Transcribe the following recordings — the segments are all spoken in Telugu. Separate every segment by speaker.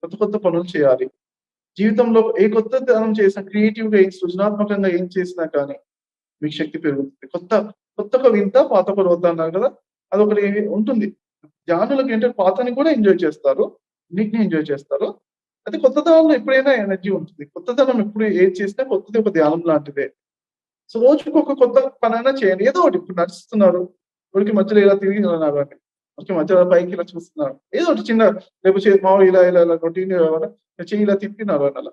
Speaker 1: కొత్త కొత్త పనులు చేయాలి. జీవితంలో ఏ కొత్తదనం చేసినా క్రియేటివ్‌గా సృజనాత్మకంగా ఏం చేసినా కానీ మీకు శక్తి పెరుగుతుంది. కొత్తగా వింత పాతక రోత అన్నారు కదా! అదొకటి ఉంటుంది. ధ్యానులకేంటంటే పాతని కూడా ఎంజాయ్ చేస్తారు. అన్నిటిని ఎంజాయ్ చేస్తారు. అయితే కొత్తదనంలో ఎప్పుడైనా ఎనర్జీ ఉంటుంది. కొత్తదనం ఎప్పుడు ఏది చేసినా కొత్తది ఒక ధ్యానం లాంటిదే. సో, రోజుకి ఒక కొత్త పనైనా చేయండి. ఏదో ఒకటి ఇప్పుడు నడుస్తున్నారు. ఊరికే మధ్యలో ఇలా తిరిగి ఇలా నడవండి. ఊరికే మధ్యలో పైకి ఇలా చూస్తున్నారు. ఏదో ఒకటి చిన్న లేకపోతే మామూలుగా ఇలా రొటీన్‌గా చెయ్యి ఇలా తిప్పి నడవండి అలా.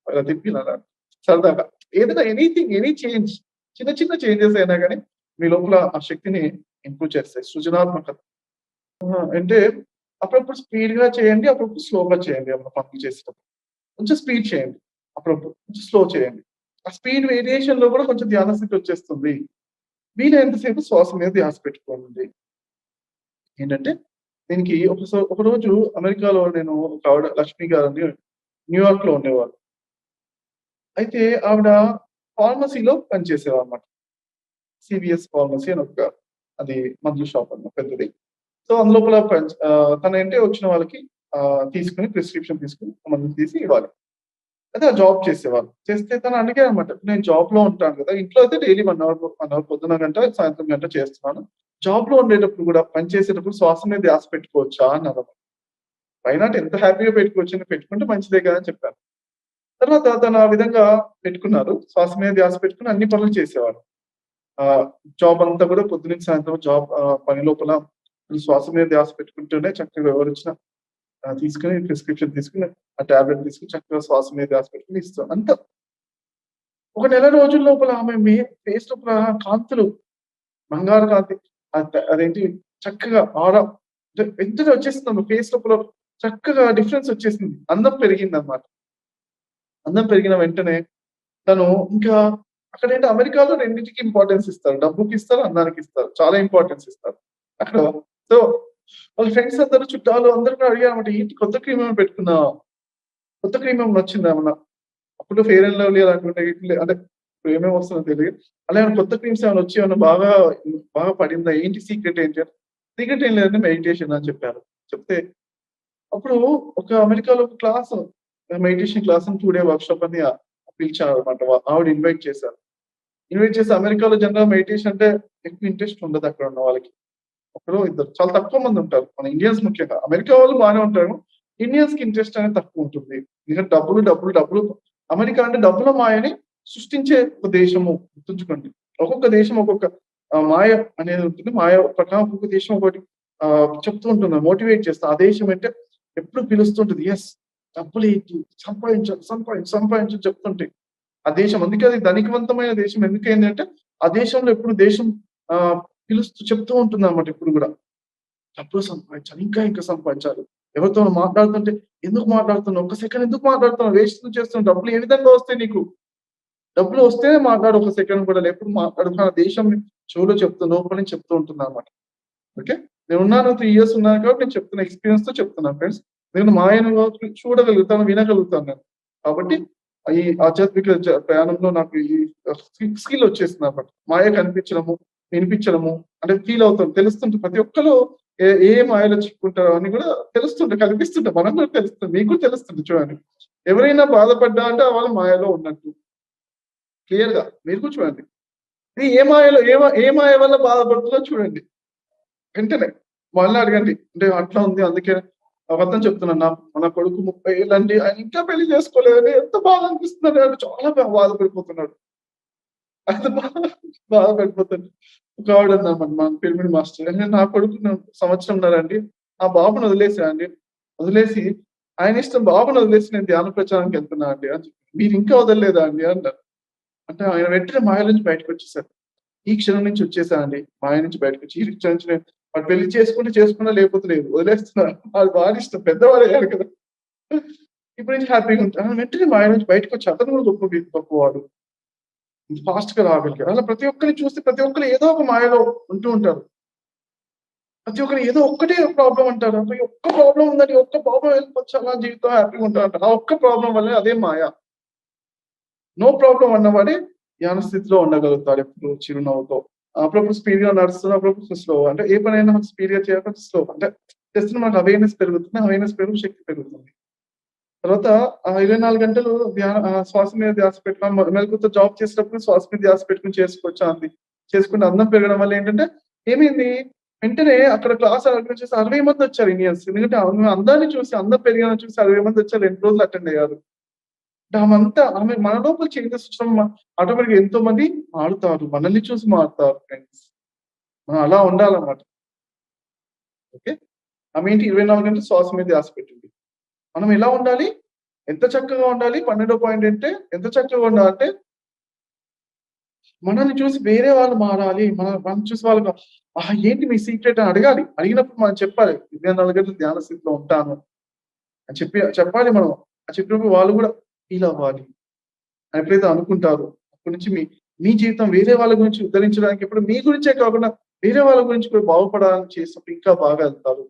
Speaker 1: అలా తిప్పి నడవండి. సరదాగా. ఏదైనా ఎనీ చేంజ్ చిన్న చిన్న చేంజెస్ అయినా గాని మీ లోపల ఆ శక్తిని ఇంప్రూవ్ చేస్తాయి. సృజనాత్మకత. అంటే అప్పుడప్పుడు స్పీడ్‌గా చేయండి. అప్పుడప్పుడు స్లోగా చేయండి ఏమన్నా పనులు చేసేటప్పుడు. కొంచెం స్పీడ్ చేయండి. అప్పుడప్పుడు కొంచెం స్లో చేయండి. ఆ స్పీడ్ వేరియేషన్‌లో కూడా కొంచెం ధ్యాన స్థితి వచ్చేస్తుంది. వీలైనంత సేపు శ్వాస మీద ధ్యాస పెట్టుకోండి. ఏంటంటే దీనికి ఒకరోజు అమెరికాలో నేను ఒక ఆవిడ లక్ష్మి గారని న్యూయార్క్‌లో ఉండేవారు. అయితే ఆవిడ ఫార్మసీలో పనిచేసేవారన్నమాట. సీవీఎస్ ఫార్మసీ అని ఒక అది మందుల షాప్ అన్నమాట పెద్దది. సో, అందులోపల తనేంటి వచ్చిన వాళ్ళకి తీసుకొని ప్రిస్క్రిప్షన్ తీసుకొని మందులు తీసి ఇవ్వాలి. అయితే ఆ జాబ్ చేసేవాళ్ళు. చేస్తే తను అడిగారన్నమాట. నేను జాబ్‌లో ఉంటాను కదా! ఇంట్లో అయితే డైలీ 1 అవర్ పొద్దున గంట, సాయంత్రం గంట చేస్తున్నాను. జాబ్‌లో ఉండేటప్పుడు కూడా పని చేసేటప్పుడు శ్వాస మీద ధ్యాస పెట్టుకోవచ్చా అన్నారన్నమాట. వై నాట్ ఎంత హ్యాపీగా పెట్టుకోవచ్చండి. పెట్టుకుంటే మంచిదే కదా! అని చెప్పాను. తర్వాత తను ఆ విధంగా పెట్టుకున్నారు. శ్వాస మీద ధ్యాస పెట్టుకొని అన్ని పనులు చేసేవారు. ఆహ్, జాబ్ అంతా కూడా పొద్దు నుంచి సాయంత్రం పని లోపల శ్వాస మీద ధ్యాస పెట్టుకుంటూనే చక్కగా ఎవరొచ్చినా తీసుకొని ప్రిస్క్రిప్షన్ తీసుకొని, ఆ టాబ్లెట్ తీసుకొని చక్కగా శ్వాస మీద ధ్యాస పెట్టుకొని ఇస్తాం. అంతా ఒక నెల రోజుల లోపల ఆమె ఫేస్ లోపల కాంతులు, బంగారు కాంతి అదేంటి చక్కగా ఆరా వెంటనే వచ్చేసిందమ్మ ఫేస్ లోపల చక్కగా డిఫరెన్స్ వచ్చేసింది. అందం పెరిగిందన్నమాట. అందం పెరిగిన వెంటనే తను ఇంకా అక్కడేంటి అమెరికాలో రెండిటికి ఇంపార్టెన్స్ ఇస్తారు. డబ్బుకిస్తారు, అందానికిస్తారు. చాలా ఇంపార్టెన్స్ ఇస్తారు. అక్కడ సో, వాళ్ళ ఫ్రెండ్స్ అందరూ చుట్టాలు అందరూ కూడా అడిగారన్నమాట. "ఏంటి కొత్త క్రీమ్ ఏమైనా పెట్టుకున్నావా? కొత్త క్రీమ్ ఏమైనా వచ్చిందా ఏమన్నా?" అప్పుడు ఫెయిర్ అండ్ లవ్లీ అలాంటివి అంటే ఇప్పుడు ఏమేమి వస్తుందో తెలీదు. అలా ఏమైనా కొత్త క్రీమ్స్ ఏమైనా వచ్చి ఏమన్నా బాగా పడిందా? ఏంటి సీక్రెట్ ఏంటి అని? సీక్రెట్ ఏం లేదండి మెడిటేషన్ అని చెప్పారు. చెప్తే అప్పుడు ఒక అమెరికాలో ఒక మెడిటేషన్ క్లాస్ అని 2 డే వర్క్‌షాప్ అని పిలిచారన్నమాట. ఆవిడ ఇన్వైట్ చేశారు. ఇన్వైట్ చేసి అమెరికాలో జనరల్‌గా మెడిటేషన్ అంటే ఎక్కువ ఇంట్రెస్ట్ ఉండదు అక్కడ ఉన్న వాళ్ళకి. ఒకరో ఇద్దరు చాలా తక్కువ మంది ఉంటారు. మన ఇండియన్స్ ముఖ్యంగా. అమెరికా వాళ్ళు బానే ఉంటారు. ఇండియన్స్‌కి ఇంట్రెస్ట్ అనేది తక్కువ ఉంటుంది. ఎందుకంటే డబ్బులు అమెరికా అంటే డబ్బుల మాయని సృష్టించే ఒక దేశము గుర్తుంచుకోండి. ఒక్కొక్క దేశం ఒక్కొక్క మాయ అనేది ఉంటుంది. మాయ ప్రకారం ఒక్కొక్క దేశం ఒకటి చెప్తూ ఉంటుంది. మోటివేట్ చేస్తా. ఆ దేశం అంటే ఎప్పుడు పిలుస్తుంటది. యెస్ డబ్బులేంటి సంపాదించు అని చెప్తుంటాయి. ఆ దేశం అందుకే అది ధనికవంతమైన దేశం ఎందుకయింది అంటే, ఆ దేశంలో ఎప్పుడు దేశం ఆహ్, చెప్తూ ఉంటుందన్నమాట ఎప్పుడు గూడా. డబ్బులు సంపాదించాలి. ఇంకా సంపాదించాలి. ఎవరితోనో మాట్లాడుతుంటే, "ఎందుకు మాట్లాడుతున్నావు? ఒక్క సెకండ్ ఎందుకు మాట్లాడుతున్నావు? వేస్ట్ చేస్తున్నావు. డబ్బులు ఏ విధంగా వస్తాయి నీకు? డబ్బులు వస్తేనే మాట్లాడు ఒక సెకండ్ కూడా లేకపోతే మాట్లాడకు." ఆ దేశం చెవులో లోపల నుంచి చెప్తూ ఉంటుందన్నమాట. ఓకే. నేనున్నాను 3 ఇయర్స్ ఉన్నాను కాబట్టి నేను చెప్తున్నా. ఎక్స్‌పీరియన్స్‌తో చెప్తున్నాను ఫ్రెండ్స్. నేను మాయను చూడగలుగుతాను, వినగలుగుతాను నేను. కాబట్టి ఈ ఆధ్యాత్మిక ప్రయాణంలో నాకు ఈ స్కిల్ వచ్చేసిందన్నమాట. మాయ కనిపించడము, వినిపించడము అంటే ఫీల్ అవుతాం. తెలుస్తుంటుంది. ప్రతి ఒక్కళ్ళు ఏ మాయలో చిక్కుంటారో అని కూడా కనిపిస్తుంటాయి. మనకు కూడా తెలుస్తుంది. మీకు కూడా తెలుస్తుంది చూడండి. ఎవరైనా బాధపడ్డా అంటే వాళ్ళు మాయలో ఉన్నట్టు. క్లియర్‌గా మీరు కూడా చూడండి. ఇది ఏ మాయ వల్ల బాధపడుతుందో చూడండి. వెంటనే మళ్ళీ అడగండి. అంటే అట్లా ఉంది. అందుకే అబద్ధం చెప్తున్నాను. నా కొడుకు 30 ఏళ్ళండి. ఆయన ఇంకా పెళ్లి చేసుకోలేదని ఎంత బాధ అనిపిస్తుందండి. అంటే చాలా బాధపడిపోతున్నాడు. అంత బాధపడిపోతాడు. ఒక ఆవిడన్నమాట మా పిరమిడ్ మాస్టర్. నా కొడుకు సంవత్సరంన్నరండి. ఆ బాబుని వదిలేసా అండి. వదిలేసి ఆయన ఇష్టం బాబుని వదిలేసి నేను ధ్యాన ప్రచారానికి వెళ్తున్నా అండి అని చెప్పి. మీరు ఇంకా వదలలేదా అండి అన్నారు. అంటే ఆయన వెంటనే మాయ నుంచి బయటకొచ్చేసారు. ఈ క్షణం నుంచి వచ్చేసానండి. మాయ నుంచి బయటకొచ్చి ఈ క్షణం నుంచి నేను వాడు పెళ్లి చేసుకున్నా లేకపోతే లేదు. వదిలేస్తున్నా. వాడు వాడిష్టం పెద్దవాడయ్యాడు కదా! ఇప్పటి నుంచి హ్యాపీగా ఉంటా. వెంటనే మాయ నుంచి బయటకొచ్చి అతను కూడా గొప్పవాడు. ఇంత ఫాస్ట్‌గా రాగలిగారు. అలా ప్రతి ఒక్కరిని చూస్తే ప్రతి ఒక్కరు ఏదో ఒక మాయలో ఉంటూ ఉంటారు. ప్రతి ఒక్కరు ఏదో ఒక్కటే ప్రాబ్లమ్ అంటారు. ఈ ఒక్క ప్రాబ్లమ్ ఉందని ఒక్క ప్రాబ్లమ్ వెళ్ళిపోవచ్చు అలా జీవితం హ్యాపీగా ఉంటారంట. ఆ ఒక్క ప్రాబ్లమ్ వల్లే అదే మాయ. నో ప్రాబ్లమ్ అన్నవాడే ధ్యాన స్థితిలో ఉండగలుగుతాడు ఎప్పుడు చిరునవ్వుతో. అప్పుడప్పుడు స్పీడ్‌గా నడుస్తున్నా, అప్పుడప్పుడు స్లో. అంటే ఏ పనైనా మనం స్పీడ్‌గా చేయాలి, స్లో. అంటే జస్ట్ మనకు అవేర్‌నెస్ పెరుగుతుంది. అవేర్‌నెస్ పెరుగు శక్తి పెరుగుతుంది. తర్వాత 24 గంటలు శ్వాస మీద ధ్యాస పెట్టుకొని మెలకువతో జాబ్ చేసేటప్పుడు శ్వాస మీద ధ్యాస పెట్టుకొని చేసుకోవచ్చా అంది. చేసుకుంటే అందం పెరగడం వల్ల ఏంటంటే ఏమైంది? వెంటనే అక్కడ క్లాస్ అటెండ్ చేసి 60 మందొచ్చారు ఇండియన్స్. ఎందుకంటే ఆమె అందాన్ని చూసి, అందం పెరిగాలని చూసి 60 మందొచ్చారు. 2 రోజులు అటెండ్ అయ్యారు. ఆమె మన లోపల చేంజెస్ వచ్చినప్పుడు ఆటోమేటిక్‌గా ఎంతో మంది మారుతారు. మనల్ని చూసి మారుతారు ఫ్రెండ్స్. మనం అలా ఉండాలన్నమాట. ఓకే. ఆమేంటి 24 గంటలు శ్వాస మీద ధ్యాస పెట్టింది. మనం ఎలా ఉండాలి? ఎంత చక్కగా ఉండాలి? 12 పాయింట్ అంటే ఎంత చక్కగా ఉండాలంటే, మనల్ని చూసి వేరే వాళ్ళు మారాలి. మనల్ని చూసి వాళ్ళు ఏంటి మీ సీక్రెట్ అని అడగాలి. అడిగినప్పుడు మనం చెప్పాలి. 24 గంటలు ధ్యాన స్థితిలో ఉంటాను అని చెప్పాలి మనం. చెప్పినప్పుడు వాళ్ళు గూడా ఫీల్ అవ్వాలి. ఎప్పుడైతే అనుకుంటారో, అప్పటి నుంచి మీ జీవితం వేరే వాళ్ళ గురించి ఉద్ధరించడానికి ఇప్పుడు మీ గురించే కాకుండా వేరే వాళ్ళ గురించి కూడా బాగుపడాలని చేసినప్పుడు ఇంకా బాగా ఎళ్తారు.